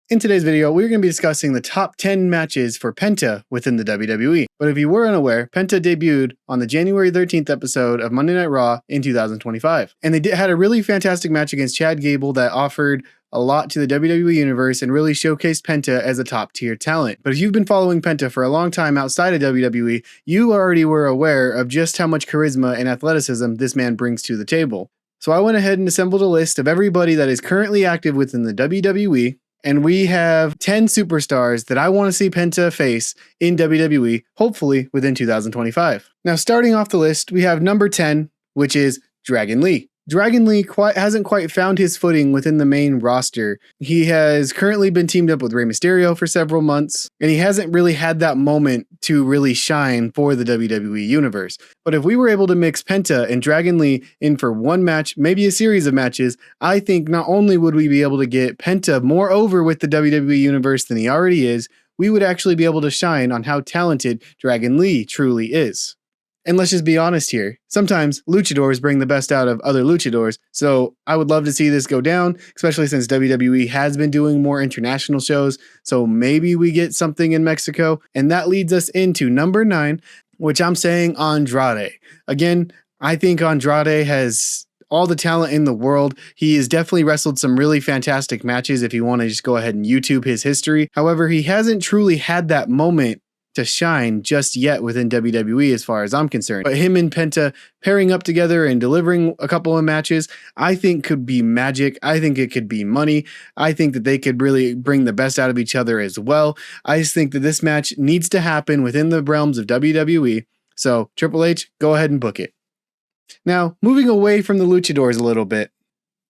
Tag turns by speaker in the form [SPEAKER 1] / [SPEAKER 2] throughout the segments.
[SPEAKER 1] In today's video, we're going to be discussing the top 10 matches for Penta within the WWE. But if you were unaware, Penta debuted on the January 13th episode of Monday Night Raw in 2025. And they had a really fantastic match against Chad Gable that offered a lot to the WWE Universe and really showcased Penta as a top tier talent. But if you've been following Penta for a long time outside of WWE, you already were aware of just how much charisma and athleticism this man brings to the table. So I went ahead and assembled a list of everybody that is currently active within the WWE. And we have 10 superstars that I want to see Penta face in WWE, hopefully within 2025. Now, starting off the list, we have number 10, which is Dragon Lee. Dragon Lee hasn't quite found his footing within the main roster. He has currently been teamed up with Rey Mysterio for several months, and he hasn't really had that moment to really shine for the WWE Universe. But if we were able to mix Penta and Dragon Lee in for one match, maybe a series of matches, I think not only would we be able to get Penta more over with the WWE Universe than he already is, we would actually be able to shine on how talented Dragon Lee truly is. And let's just be honest here. Sometimes luchadors bring the best out of other luchadors, so I would love to see this go down, especially since WWE has been doing more international shows, so maybe we get something in Mexico. And that leads us into number 9, which I'm saying Andrade. Again, I think Andrade has all the talent in the world. He has definitely wrestled some really fantastic matches if you want to just go ahead and YouTube his history. However, he hasn't truly had that moment to shine just yet within WWE as far as I'm concerned. But him and Penta pairing up together and delivering a couple of matches, I think could be magic. I think it could be money. I think that they could really bring the best out of each other as well. I just think that this match needs to happen within the realms of WWE. So Triple H, go ahead and book it. Now, moving away from the luchadors a little bit,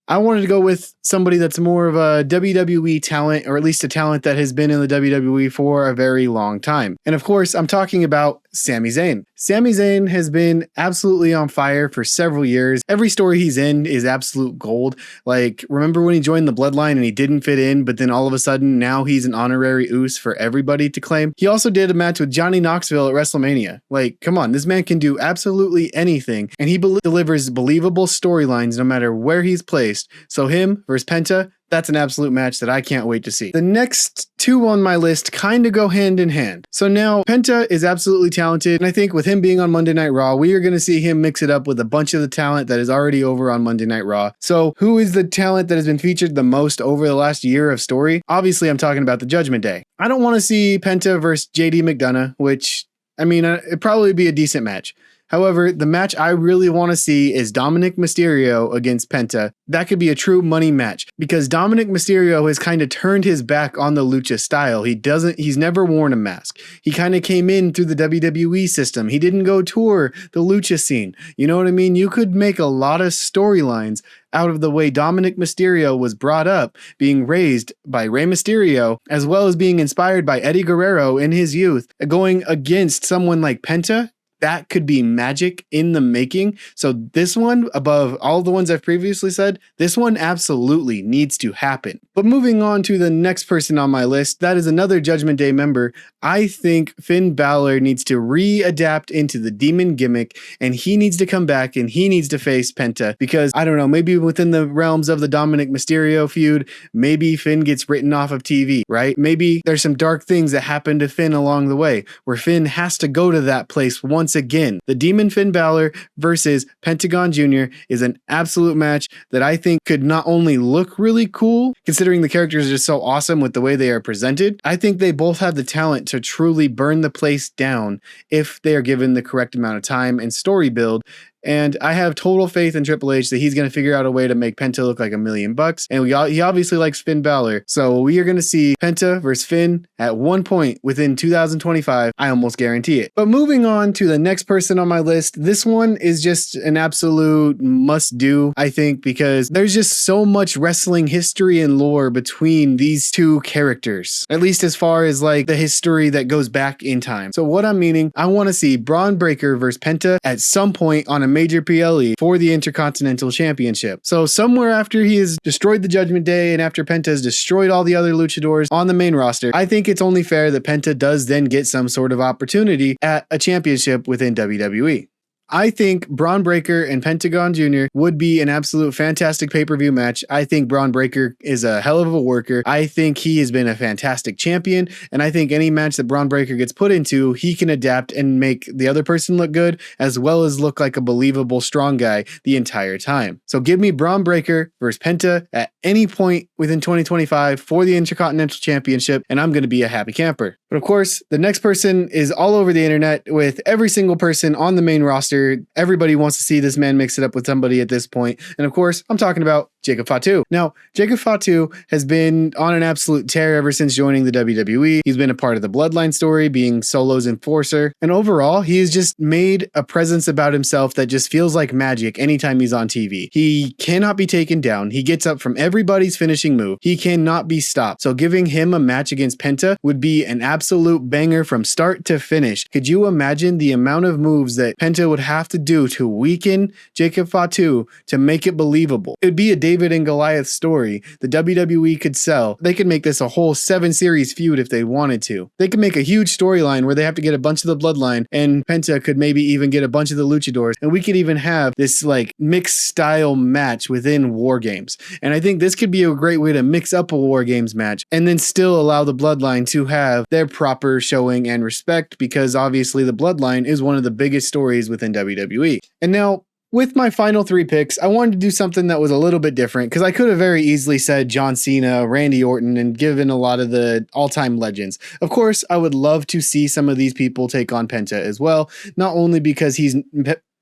[SPEAKER 1] I wanted to go with somebody that's more of a WWE talent, or at least a talent that has been in the WWE for a very long time. And of course, I'm talking about Sami Zayn. Sami Zayn has been absolutely on fire for several years. Every story he's in is absolute gold. Like, remember when he joined the Bloodline and he didn't fit in, but then all of a sudden now he's an honorary Uce for everybody to claim? He also did a match with Johnny Knoxville at WrestleMania. Like, come on, this man can do absolutely anything, and he delivers believable storylines no matter where he's placed. So him versus Penta, that's an absolute match that I can't wait to see. The next two on my list kind of go hand in hand. So now Penta is absolutely talented, and I think with him being on Monday Night Raw, we are going to see him mix it up with a bunch of the talent that is already over on Monday Night Raw. So who is the talent that has been featured the most over the last year of story? Obviously, I'm talking about the Judgment Day. I don't want to see Penta versus JD McDonough, which, I mean, it'd probably be a decent match. However, the match I really want to see is Dominic Mysterio against Penta. That could be a true money match because Dominic Mysterio has kind of turned his back on the lucha style. He's never worn a mask. He kind of came in through the WWE system. He didn't go tour the lucha scene. You know what I mean? You could make a lot of storylines out of the way Dominic Mysterio was brought up, being raised by Rey Mysterio, as well as being inspired by Eddie Guerrero in his youth, going against someone like Penta. That could be magic in the making. So this one, above all the ones I've previously said, this one absolutely needs to happen. But moving on to the next person on my list, that is another Judgment Day member. I think Finn Balor needs to readapt into the demon gimmick, and he needs to come back and he needs to face Penta because, I don't know, maybe within the realms of the Dominic Mysterio feud, maybe Finn gets written off of TV, right? Maybe there's some dark things that happen to Finn along the way where Finn has to go to that place once again. The Demon Finn Balor versus Pentagon Jr. is an absolute match that I think could not only look really cool, considering the characters are just so awesome with the way they are presented, I think they both have the talent to truly burn the place down if they are given the correct amount of time and story build. And I have total faith in Triple H that he's going to figure out a way to make Penta look like $1 million. And he obviously likes Finn Balor. So we are going to see Penta versus Finn at one point within 2025. I almost guarantee it. But moving on to the next person on my list, this one is just an absolute must do, I think, because there's just so much wrestling history and lore between these two characters, at least as far as like the history that goes back in time. So what I'm meaning, I want to see Braun Breaker versus Penta at some point on a major PLE for the Intercontinental Championship. So somewhere after he has destroyed the Judgment Day and after Penta has destroyed all the other luchadors on the main roster, I think it's only fair that Penta does then get some sort of opportunity at a championship within WWE. I think Braun Breaker and Pentagon Jr. would be an absolute fantastic pay-per-view match. I think Braun Breaker is a hell of a worker. I think he has been a fantastic champion, and I think any match that Braun Breaker gets put into, he can adapt and make the other person look good, as well as look like a believable strong guy the entire time. So give me Braun Breaker versus Penta at any point within 2025 for the Intercontinental Championship, and I'm going to be a happy camper. But of course, the next person is all over the internet with every single person on the main roster. Everybody wants to see this man mix it up with somebody at this point. And of course, I'm talking about Jacob Fatu. Now, Jacob Fatu has been on an absolute tear ever since joining the WWE. He's been a part of the Bloodline story, being Solo's enforcer. And overall, he has just made a presence about himself that just feels like magic anytime he's on TV. He cannot be taken down. He gets up from everybody's finishing move. He cannot be stopped. So giving him a match against Penta would be an absolute banger from start to finish. Could you imagine the amount of moves that Penta would have to do to weaken Jacob Fatu to make it believable? It would be a David and Goliath story the WWE could sell. They could make this a whole 7-series feud if they wanted to. They could make a huge storyline where they have to get a bunch of the Bloodline, and Penta could maybe even get a bunch of the Luchadors, and we could even have this like mixed style match within War Games. And I think this could be a great way to mix up a War Games match and then still allow the Bloodline to have their proper showing and respect, because obviously the Bloodline is one of the biggest stories within WWE. And now, with my final 3 picks, I wanted to do something that was a little bit different, because I could have very easily said John Cena, Randy Orton, and given a lot of the all-time legends. Of course, I would love to see some of these people take on Penta as well, not only because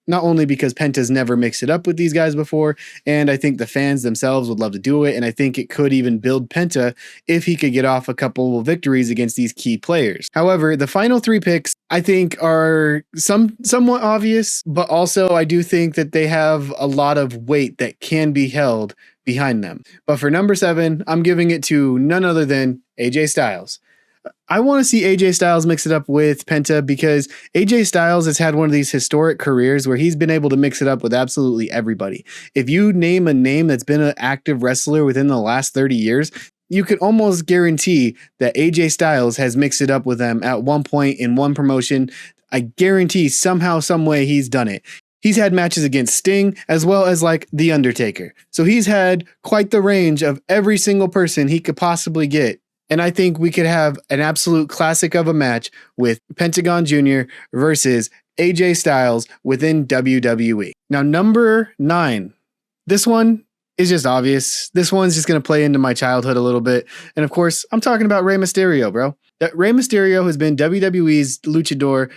[SPEAKER 1] Penta's never mixed it up with these guys before, and I think the fans themselves would love to do it, and I think it could even build Penta if he could get off a couple of victories against these key players. However, the final 3 picks I think are somewhat obvious, but also I do think that they have a lot of weight that can be held behind them. But for number 7, I'm giving it to none other than AJ Styles. I want to see AJ Styles mix it up with Penta, because AJ Styles has had one of these historic careers where he's been able to mix it up with absolutely everybody. If you name a name that's been an active wrestler within the last 30 years, you could almost guarantee that AJ Styles has mixed it up with them at one point in one promotion. I guarantee somehow, some way he's done it. He's had matches against Sting as well as like The Undertaker. So he's had quite the range of every single person he could possibly get. And I think we could have an absolute classic of a match with Pentagon Jr. versus AJ Styles within WWE. Now, number 9. This one is just obvious. This one's just going to play into my childhood a little bit. And of course, I'm talking about Rey Mysterio, bro. That Rey Mysterio has been WWE's luchador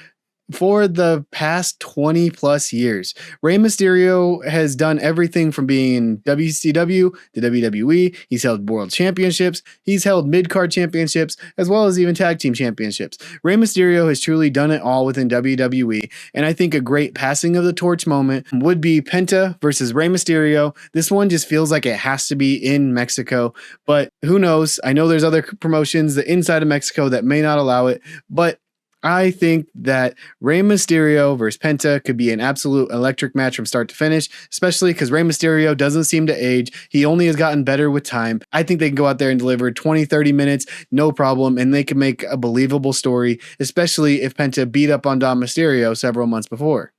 [SPEAKER 1] for the past 20 plus years. Rey Mysterio has done everything from being in WCW to WWE. He's held world championships. He's held mid-card championships, as well as even tag team championships. Rey Mysterio has truly done it all within WWE. And I think a great passing of the torch moment would be Penta versus Rey Mysterio. This one just feels like it has to be in Mexico, but who knows? I know there's other promotions that inside of Mexico that may not allow it, but I think that Rey Mysterio versus Penta could be an absolute electric match from start to finish, especially because Rey Mysterio doesn't seem to age. He only has gotten better with time. I think they can go out there and deliver 20, 30 minutes, no problem, and they can make a believable story, especially if Penta beat up on Dom Mysterio several months before.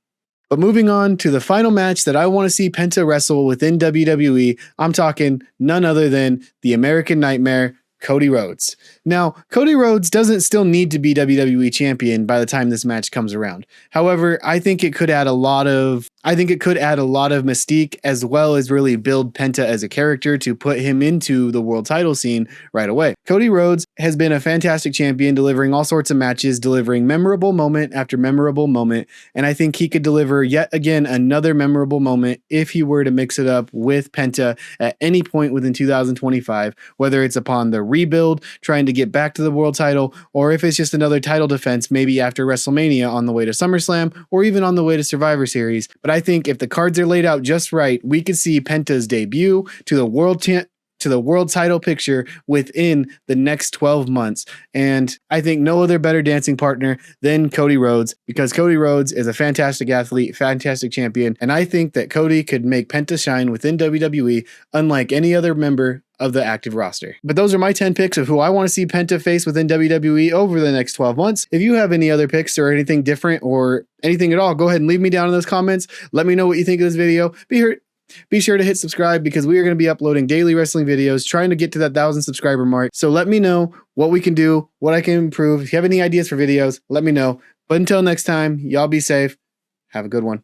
[SPEAKER 1] But moving on to the final match that I want to see Penta wrestle within WWE, I'm talking none other than the American Nightmare, Cody Rhodes. Now, Cody Rhodes doesn't still need to be WWE champion by the time this match comes around. However, I think it could add a lot of mystique, as well as really build Penta as a character to put him into the world title scene right away. Cody Rhodes has been a fantastic champion, delivering all sorts of matches, delivering memorable moment after memorable moment, and I think he could deliver yet again another memorable moment if he were to mix it up with Penta at any point within 2025, whether it's upon the rebuild, trying to get back to the world title, or if it's just another title defense, maybe after WrestleMania on the way to SummerSlam, or even on the way to Survivor Series. But I think if the cards are laid out just right, we could see Penta's debut to the world to the world title picture within the next 12 months. And I think no other better dancing partner than Cody Rhodes, because Cody Rhodes is a fantastic athlete, fantastic champion. And I think that Cody could make Penta shine within WWE unlike any other member of the active roster. But those are my 10 picks of who I want to see Penta face within WWE over the next 12 months. If you have any other picks or anything different or anything at all, go ahead and leave me down in those comments. Let me know what you think of this video. Be sure to hit subscribe, because we are going to be uploading daily wrestling videos, trying to get to that 1,000 subscriber mark. So let me know what we can do, what I can improve. If you have any ideas for videos, let me know. But until next time, y'all be safe. Have a good one.